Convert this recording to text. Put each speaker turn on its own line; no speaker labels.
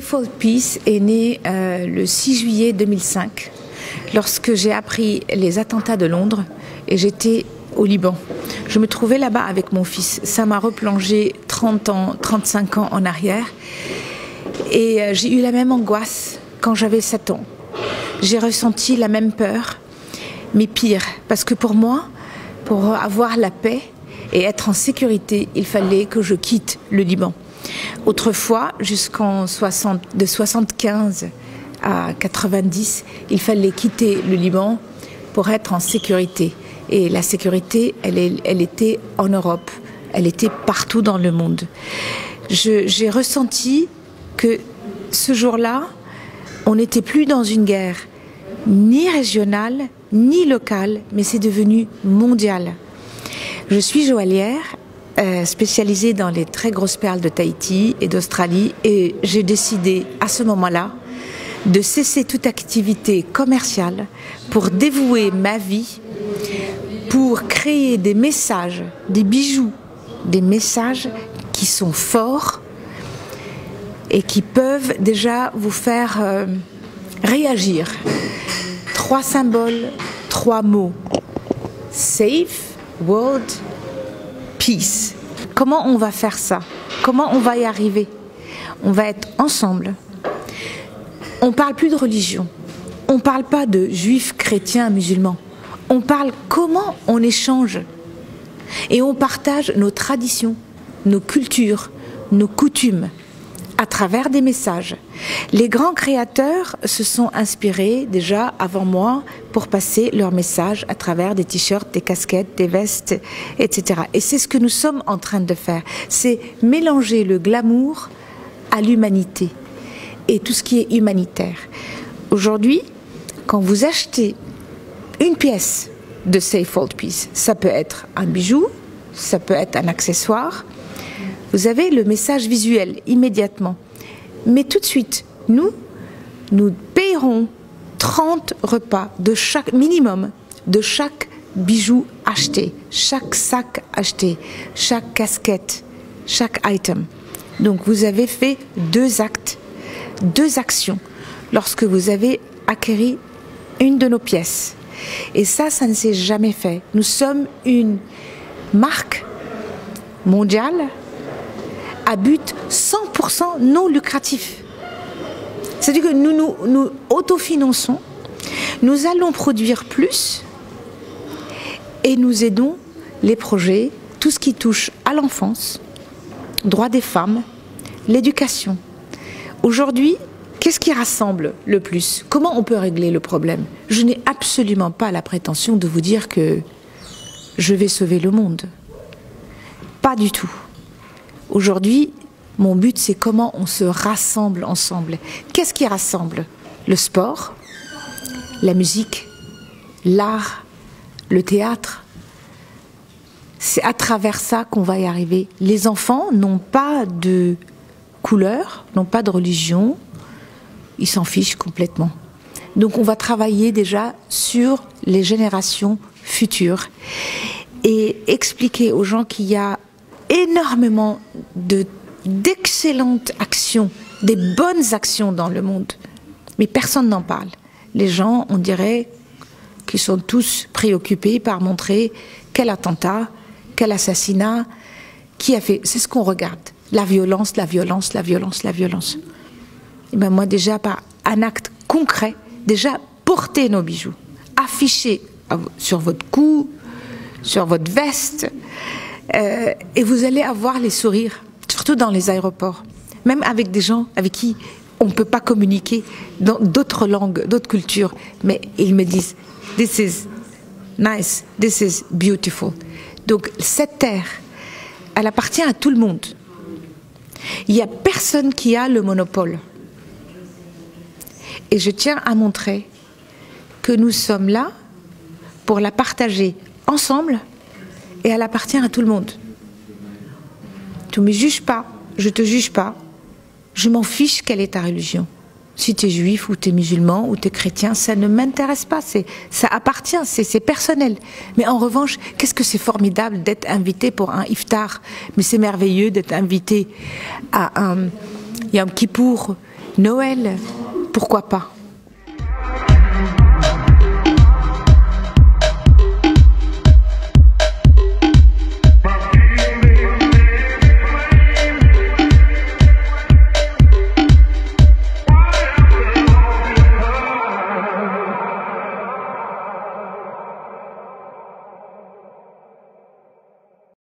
Safehold Peace est né le 6 juillet 2005, lorsque j'ai appris les attentats de Londres et j'étais au Liban. Je me trouvais là-bas avec mon fils. Ça m'a replongé 30 ans, 35 ans en arrière. Et j'ai eu la même angoisse quand j'avais 7 ans. J'ai ressenti la même peur, mais pire. Parce que pour moi, pour avoir la paix et être en sécurité, il fallait que je quitte le Liban. Autrefois, de 75 à 90, il fallait quitter le Liban pour être en sécurité. Et la sécurité, elle était en Europe, elle était partout dans le monde. J'ai ressenti que ce jour-là, on n'était plus dans une guerre ni régionale, ni locale, mais c'est devenu mondial. Je suis joaillière, spécialisée dans les très grosses perles de Tahiti et d'Australie, et j'ai décidé à ce moment-là de cesser toute activité commerciale pour dévouer ma vie, pour créer des messages, des bijoux, des messages qui sont forts et qui peuvent déjà vous faire réagir. 3 symboles, 3 mots. Safe, world, peace. Comment on va faire ça? Comment on va y arriver? On va être ensemble. On ne parle plus de religion. On ne parle pas de juifs, chrétiens, musulmans. On parle comment on échange. Et on partage nos traditions, nos cultures, nos coutumes, à travers des messages. Les grands créateurs se sont inspirés déjà avant moi pour passer leurs messages à travers des t-shirts, des casquettes, des vestes, etc. Et c'est ce que nous sommes en train de faire. C'est mélanger le glamour à l'humanité et tout ce qui est humanitaire. Aujourd'hui, quand vous achetez une pièce de Safehold Peace, ça peut être un bijou, ça peut être un accessoire. Vous avez le message visuel immédiatement. Mais tout de suite, nous payerons 30 repas de chaque minimum, de chaque bijou acheté, chaque sac acheté, chaque casquette, chaque item. Donc vous avez fait 2 actes, 2 actions lorsque vous avez acquis une de nos pièces. Et ça ne s'est jamais fait. Nous sommes une marque mondiale à but 100% non lucratif. C'est-à-dire que nous autofinançons, nous allons produire plus et nous aidons les projets, tout ce qui touche à l'enfance, droits des femmes, l'éducation. Aujourd'hui, qu'est-ce qui rassemble le plus? Comment on peut régler le problème? Je n'ai absolument pas la prétention de vous dire que je vais sauver le monde. Pas du tout. Aujourd'hui, mon but, c'est comment on se rassemble ensemble. Qu'est-ce qui rassemble? Le sport, la musique, l'art, le théâtre. C'est à travers ça qu'on va y arriver. Les enfants n'ont pas de couleur, n'ont pas de religion. Ils s'en fichent complètement. Donc on va travailler déjà sur les générations futures et expliquer aux gens qu'il y a énormément d'excellentes actions, des bonnes actions dans le monde. Mais personne n'en parle. Les gens, on dirait qu'ils sont tous préoccupés par montrer quel attentat, quel assassinat, qui a fait. C'est ce qu'on regarde. La violence, la violence, la violence, la violence. Et ben moi déjà par un acte concret, déjà porter nos bijoux, afficher sur votre cou, sur votre veste, et vous allez avoir les sourires, surtout dans les aéroports, même avec des gens avec qui on ne peut pas communiquer dans d'autres langues, d'autres cultures, mais ils me disent « This is nice, this is beautiful ». Donc cette terre, elle appartient à tout le monde. Il n'y a personne qui a le monopole. Et je tiens à montrer que nous sommes là pour la partager ensemble et elle appartient à tout le monde. Tu ne me juges pas, je ne te juge pas, je m'en fiche quelle est ta religion. Si tu es juif ou tu es musulman ou tu es chrétien, ça ne m'intéresse pas, ça appartient, c'est personnel. Mais en revanche, qu'est-ce que c'est formidable d'être invité pour un iftar, mais c'est merveilleux d'être invité à Yom Kippour, Noël, pourquoi pas?